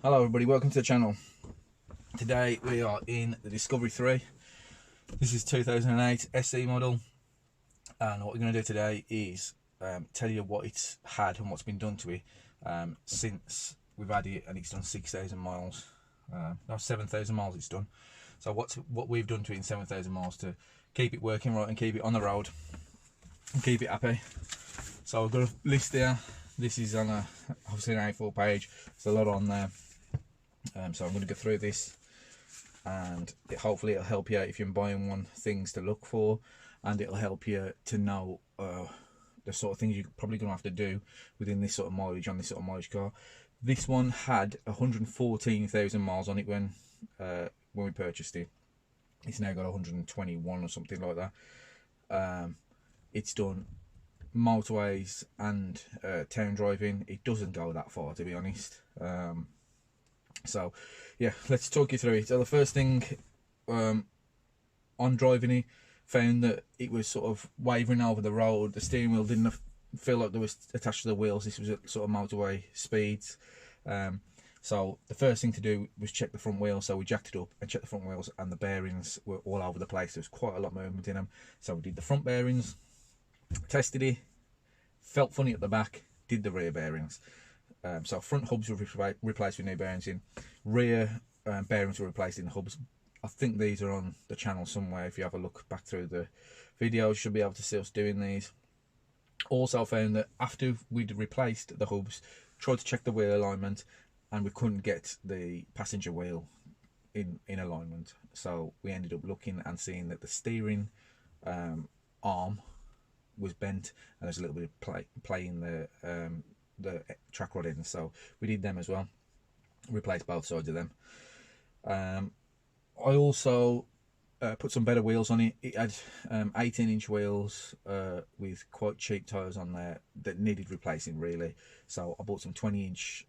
Hello everybody, welcome to the channel. Today we are in the Discovery 3. This is 2008 SE model, and what we're going to do today is tell you what it's had and what's been done to it since we've had it, and it's done 6,000 miles. No, 7,000 miles it's done. So what we've done to it in 7,000 miles to keep it working right and keep it on the road and keep it happy. So I've got a list there. This is on obviously an A4 page. There's a lot on there. So I'm going to go through this, and hopefully it'll help you out if you're buying one, things to look for, and it'll help you to know the sort of things you're probably going to have to do within this sort of mileage on this sort of mileage car. This one had 114,000 miles on it when we purchased it. It's now got 121 or something like that. It's done motorways and town driving. It doesn't go that far, to be honest. So yeah, let's talk you through it. So the first thing, on driving it, found that it was sort of wavering over the road. The steering wheel didn't feel like there was attached to the wheels. This was at sort of motorway speeds. So the first thing to do was check the front wheels. So we jacked it up and checked the front wheels, and the bearings were all over the place. There was quite a lot of movement in them. So we did the front bearings, tested it, felt funny at the back, did the rear bearings. So front hubs were replaced with new bearings in. Rear bearings were replaced in hubs. I think these are on the channel somewhere. If you have a look back through the videos, you should be able to see us doing these. Also found that after we'd replaced the hubs, tried to check the wheel alignment, and we couldn't get the passenger wheel in alignment. So we ended up looking and seeing that the steering arm was bent, and there's a little bit of play in the track rod in, so we did them as well, replaced both sides of them. I also put some better wheels on it. It had 18-inch wheels with quite cheap tyres on there that needed replacing really, so I bought some 20-inch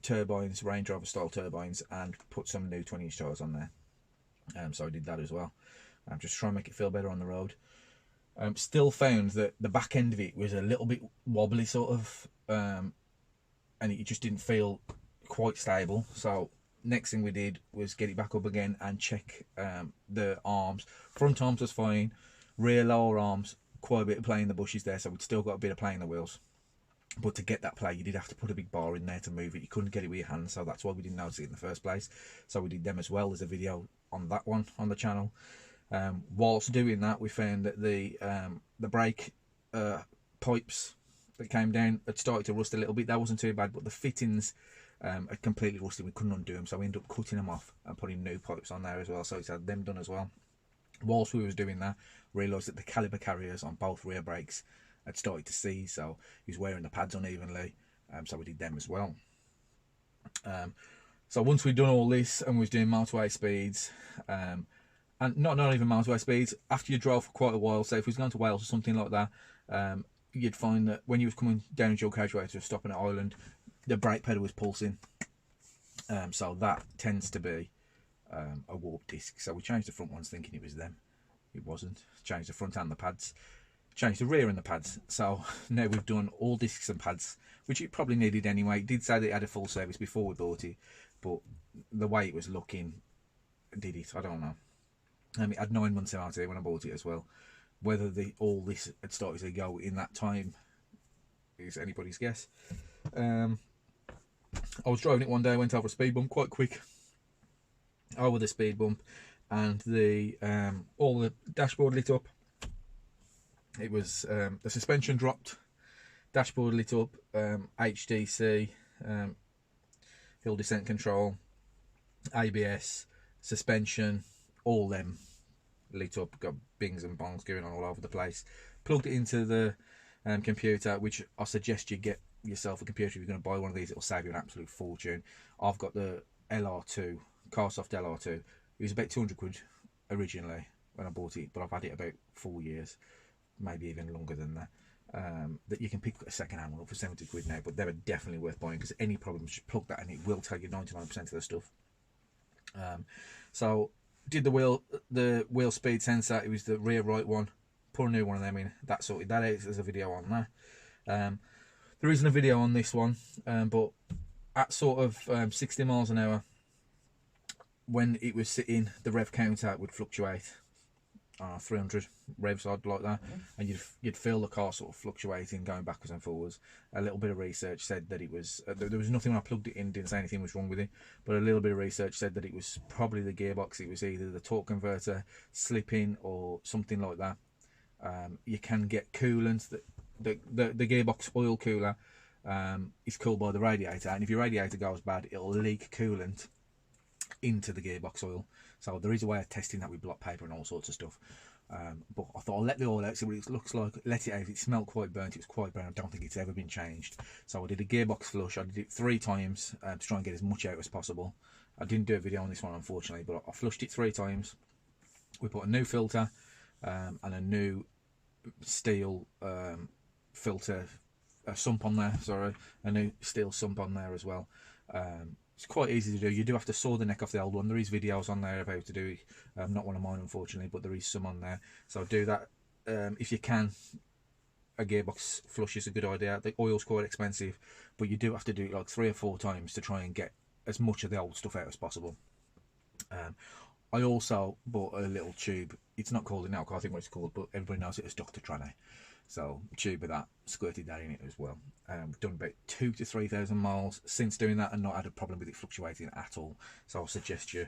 turbines, Range Rover style turbines, and put some new 20-inch tyres on there. So I did that as well. I'm just trying to make it feel better on the road. Still found that the back end of it was a little bit wobbly sort of, and it just didn't feel quite stable. So next thing we did was get it back up again and check the arms. Front arms was fine, rear lower arms quite a bit of play in the bushes there, so we'd still got a bit of play in the wheels. But to get that play, you did have to put a big bar in there to move it. You couldn't get it with your hands, so that's why we didn't notice it in the first place. So we did them as well. There's a video on that one on the channel. Whilst doing that, we found that the brake pipes that came down had started to rust a little bit. That wasn't too bad, but the fittings had completely rusted. We couldn't undo them, so we ended up cutting them off and putting new pipes on there as well. So it's had them done as well. Whilst we was doing that, realised that the caliper carriers on both rear brakes had started to seize, so he was wearing the pads unevenly. So we did them as well. So once we'd done all this and we was doing motorway speeds, and not even motorway speeds, after you drove for quite a while, say if we was going to Wales or something like that, you'd find that when you was coming down a dual carriageway to stop in an island, the brake pedal was pulsing. So that tends to be a warp disc. So we changed the front ones thinking it was them. It wasn't. Changed the front and the pads. Changed the rear and the pads. So now we've done all discs and pads, which it probably needed anyway. It did say that it had a full service before we bought it, but the way it was looking did it. I don't know. It had 9 months MOT when I bought it as well. Whether all this had started to go in that time is anybody's guess. I was driving it one day, went over a speed bump quite quick, over the speed bump, and the all the dashboard lit up. It was the suspension dropped, dashboard lit up, HDC, hill descent control, ABS, suspension, all them lit up, got bings and bongs going on all over the place. Plugged it into the computer, which I suggest you get yourself a computer if you're going to buy one of these. It'll save you an absolute fortune. I've got the LR2, Carsoft LR2. It was about 200 quid originally when I bought it, but I've had it about 4 years, maybe even longer than that. That you can pick a second-hand one up for 70 quid now, but they're definitely worth buying, because any problems, just plug that and it will tell you 99% of the stuff. So did the wheel speed sensor. It was the rear right one. Put a new one of them in. That sorted that out. There's a video on that. There isn't a video on this one, but at sort of 60 miles an hour, when it was sitting, the rev counter would fluctuate 300 revs odd like that, and you'd feel the car sort of fluctuating, going backwards and forwards. A little bit of research said that it was there was nothing when I plugged it in, didn't say anything was wrong with it, but a little bit of research said that it was probably the gearbox. It was either the torque converter slipping or something like that. You can get coolant. The gearbox oil cooler is cooled by the radiator, and if your radiator goes bad, it'll leak coolant into the gearbox oil. So there is a way of testing that with block paper and all sorts of stuff. But I thought I'll let the oil out, see what it looks like. Let it out. It smelled quite burnt. It was quite brown. I don't think it's ever been changed. So I did a gearbox flush. I did it 3 times to try and get as much out as possible. I didn't do a video on this one, unfortunately, but I flushed it 3 times. We put a new filter and a new steel filter sump on there. Sorry, a new steel sump on there as well. It's quite easy to do. You do have to saw the neck off the old one. There is videos on there of how to do it. Not one of mine, unfortunately, but there is some on there. So do that if you can. A gearbox flush is a good idea. The oil's quite expensive, but you do have to do it like 3 or 4 times to try and get as much of the old stuff out as possible. I also bought a little tube. It's not called it now, I can't think what it's called, but everybody knows it as Dr. Tranny. So a tube of that, squirted that in it as well. We've done about 2,000 to 3,000 miles since doing that and not had a problem with it fluctuating at all. So I suggest you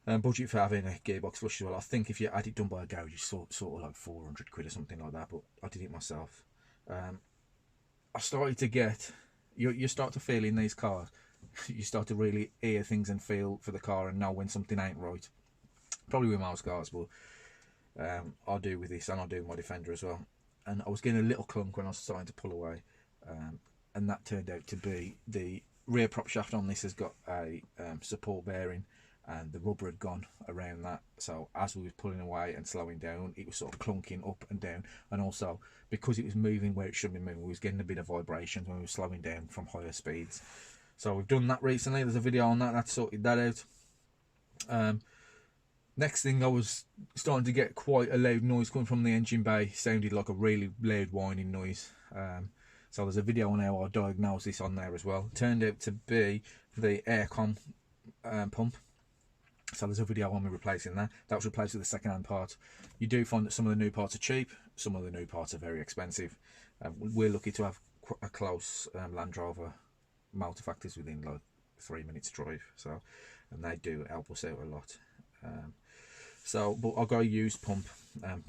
budget for having a gearbox flush as well. I think if you had it done by a garage, it's sort of like 400 quid or something like that, but I did it myself. I started to get, you start to feel in these cars, you start to really hear things and feel for the car and know when something ain't right. Probably with most cars, but I do with this, and I do with my Defender as well. And I was getting a little clunk when I was starting to pull away, and that turned out to be the rear prop shaft on this has got a support bearing, and the rubber had gone around that. So as we was pulling away and slowing down, it was sort of clunking up and down, and also because it was moving where it shouldn't be moving, we was getting a bit of vibrations when we were slowing down from higher speeds. So we've done that recently. There's a video on that. That sorted that out. Next thing, I was starting to get quite a loud noise coming from the engine bay. Sounded like a really loud whining noise. So there's a video on how I diagnosed this on there as well. Turned out to be the aircon pump. So there's a video on me replacing that. That was replaced with the second-hand part. You do find that some of the new parts are cheap. Some of the new parts are very expensive. We're lucky to have a close Land Rover motor factors within like 3 minutes drive. So, and they do help us out a lot. But I got a used pump.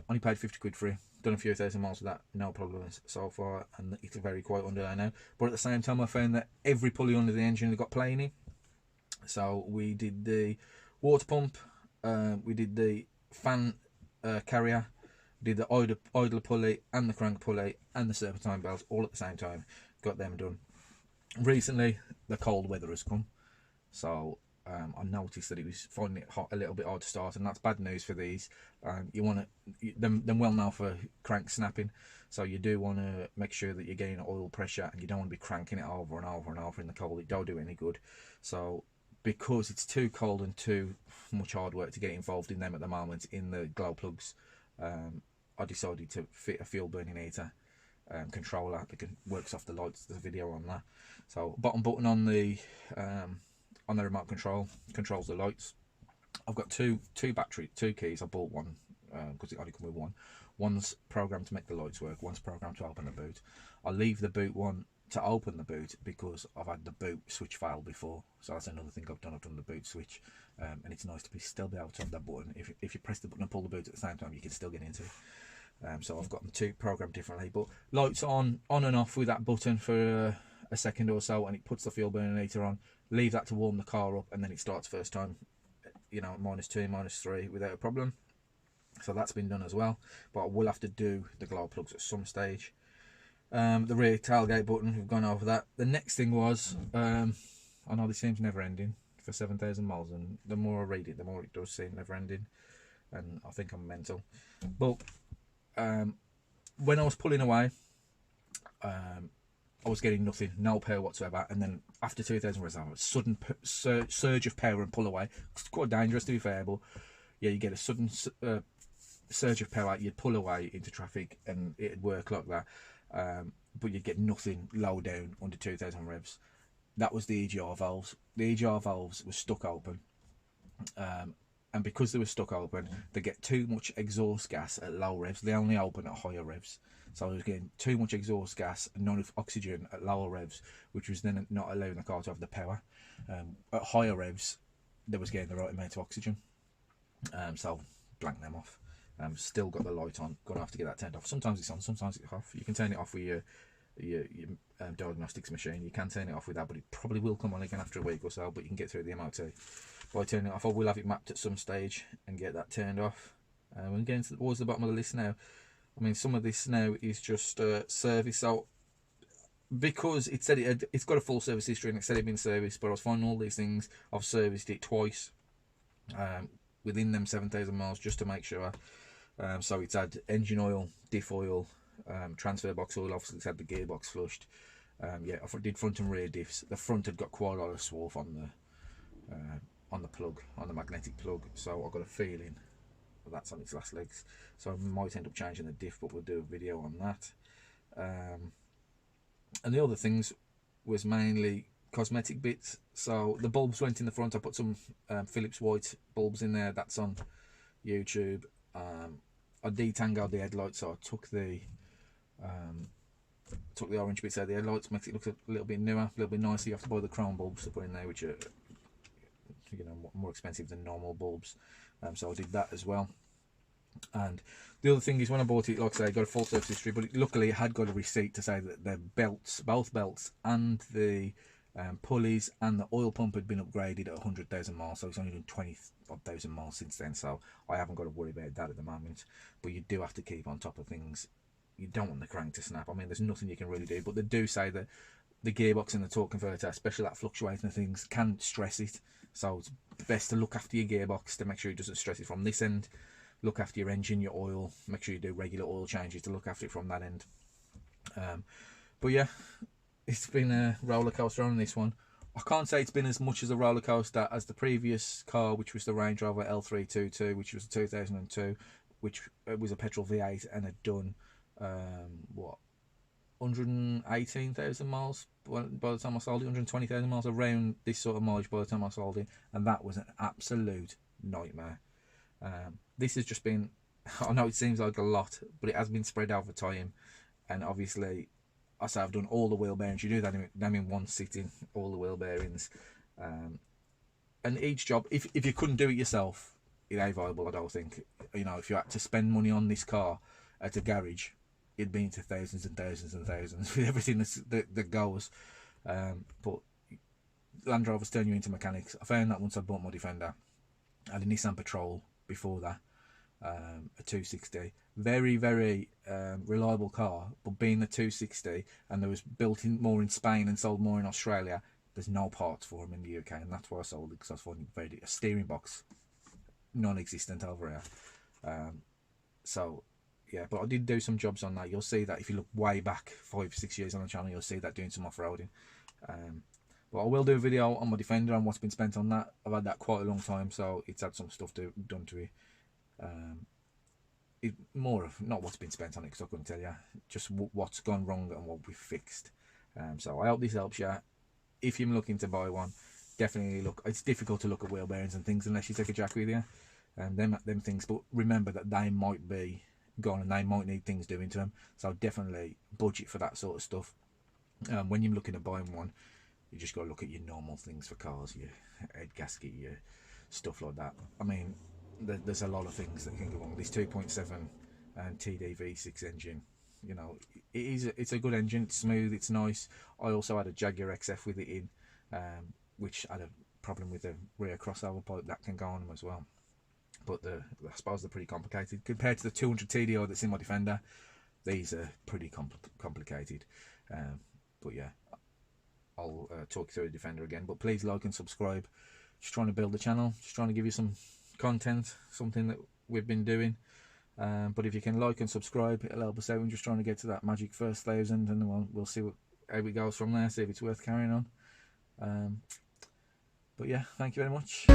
Only paid 50 quid for it. Done a few thousand miles with that, no problems so far, and it's very quiet under there now. But at the same time, I found that every pulley under the engine got play in it. So we did the water pump, we did the fan carrier, did the idler pulley and the crank pulley and the serpentine belts all at the same time. Got them done. Recently, the cold weather has come, so I noticed that it was finding it a little bit hard to start, and that's bad news for these. You want them well now for crank snapping, so you do want to make sure that you're getting oil pressure, and you don't want to be cranking it over and over and over in the cold. It don't do any good. So because it's too cold and too much hard work to get involved in them at the moment in the glow plugs, I decided to fit a fuel burning heater controller that works off the lights. There's a video on that. So bottom button on the remote control controls the lights. I've got two keys. I bought one because it only come with one. One's programmed to make the lights work, one's programmed to open the boot. I leave the boot one to open the boot because I've had the boot switch fail before, so that's another thing I've done. I've done the boot switch, and it's nice to still be able to have that button. If you press the button and pull the boot at the same time, you can still get into it. So I've got them two programmed differently, but lights on and off with that button for a second or so, and it puts the fuel burning heater on. Leave that to warm the car up, and then it starts first time, you know, -2, -3 without a problem. So that's been done as well, but I will have to do the glow plugs at some stage. The rear tailgate button, we've gone over that. The next thing was, I know this seems never ending for 7,000 miles, and the more I read it, the more it does seem never ending, and I think I'm mental. But when I was pulling away, I was getting nothing, no power whatsoever, and then after 2,000 revs, I had a sudden surge of power and pull away. It's quite dangerous, to be fair, but yeah, you get a sudden surge of power, you'd pull away into traffic, and it'd work like that. But you'd get nothing low down under 2,000 revs. that was the EGR valves. The EGR valves were stuck open, and because they were stuck open, they get too much exhaust gas at low revs. They only open at higher revs, so I was getting too much exhaust gas and not enough oxygen at lower revs, which was then not allowing the car to have the power. At higher revs, they was getting the right amount of oxygen, so blank them off. Still got the light on. Gonna have to get that turned off. Sometimes it's on, sometimes it's off. You can turn it off with your diagnostics machine. You can turn it off with that, but it probably will come on again after a week or so. But you can get through the MOT by turning it off. I will have it mapped at some stage and get that turned off. We're getting towards the bottom of the list now. I mean, some of this now is just service. So because it said it's got a full service history and it said it'd been serviced, but I was finding all these things. I've serviced it twice within them 7,000 miles just to make sure. So it's had engine oil, diff oil, transfer box oil. Obviously it's had the gearbox flushed. Yeah, I did front and rear diffs. The front had got quite a lot of swarf on the plug, on the magnetic plug, so I've got a feeling that's on its last legs. So I might end up changing the diff, but we'll do a video on that. And the other things was mainly cosmetic bits. So the bulbs went in the front. I put some Philips white bulbs in there. That's on YouTube. I detangled the headlights, so I took the orange bits out of the headlights, makes it look a little bit newer, a little bit nicer. You have to buy the chrome bulbs to put in there, which are, you know, more expensive than normal bulbs. So I did that as well. And the other thing is, when I bought it, like I say, I got a full service history, but luckily it had got a receipt to say that the belts, both belts and the pulleys and the oil pump had been upgraded at 100,000 miles, so it's only done 20,000 miles since then, so I haven't got to worry about that at the moment. But you do have to keep on top of things. You don't want the crank to snap. I mean, there's nothing you can really do, but they do say that the gearbox and the torque converter, especially that fluctuating things, can stress it, so it's best to look after your gearbox to make sure it doesn't stress it from this end. Look after your engine, your oil, make sure you do regular oil changes to look after it from that end. But yeah, it's been a roller coaster on this one. I can't say it's been as much as a roller coaster as the previous car, which was the Range Rover L3 which was 2002, which was a petrol V8 and had done what, 118,000 miles by the time I sold it, 120,000 miles, around this sort of mileage by the time I sold it, and that was an absolute nightmare. This has just been, I know it seems like a lot, but it has been spread over time, and obviously I say I've done all the wheel bearings. You do that in one sitting, all the wheel bearings, and each job, if you couldn't do it yourself, it ain't viable. I don't think, you know, if you had to spend money on this car at a garage, it'd be into thousands and thousands and thousands with everything that goes. But Land Rovers turn you into mechanics. I found that once I bought my Defender. I had a Nissan Patrol before that, a 260, very reliable car, but being a 260 and there was built in more in Spain and sold more in Australia, there's no parts for them in the UK, and that's why I sold it, because I was finding a steering box non-existent over here. So yeah, but I did do some jobs on that. You'll see that if you look way back 5-6 years on the channel, you'll see that doing some off-roading. But I will do a video on my Defender and what's been spent on that. I've had that quite a long time, so it's had some stuff done to it. More of not what's been spent on it, because I couldn't tell you, just what's gone wrong and what we've fixed. So I hope this helps you. If you're looking to buy one, definitely look. It's difficult to look at wheel bearings and things unless you take a jack with you, and them things. But remember that they might be gone and they might need things doing to them. So definitely budget for that sort of stuff. When you're looking at buying one, you just got to look at your normal things for cars, your head gasket, your stuff like that. I mean, there's a lot of things that can go wrong. This 2.7 and TD V6 engine, you know, it's a good engine. It's smooth, it's nice. I also had a Jaguar XF with it in, which had a problem with the rear crossover pipe that can go on them as well. But I suppose they're pretty complicated compared to the 200 TDI that's in my Defender. These are pretty complicated. But yeah, I'll talk you through the Defender again. But please like and subscribe. Just trying to build the channel, just trying to give you some content, something that we've been doing. But if you can like and subscribe, it'll help us out. I'm just trying to get to that magic first 1,000, and we'll see how it goes from there, see if it's worth carrying on. But yeah, thank you very much.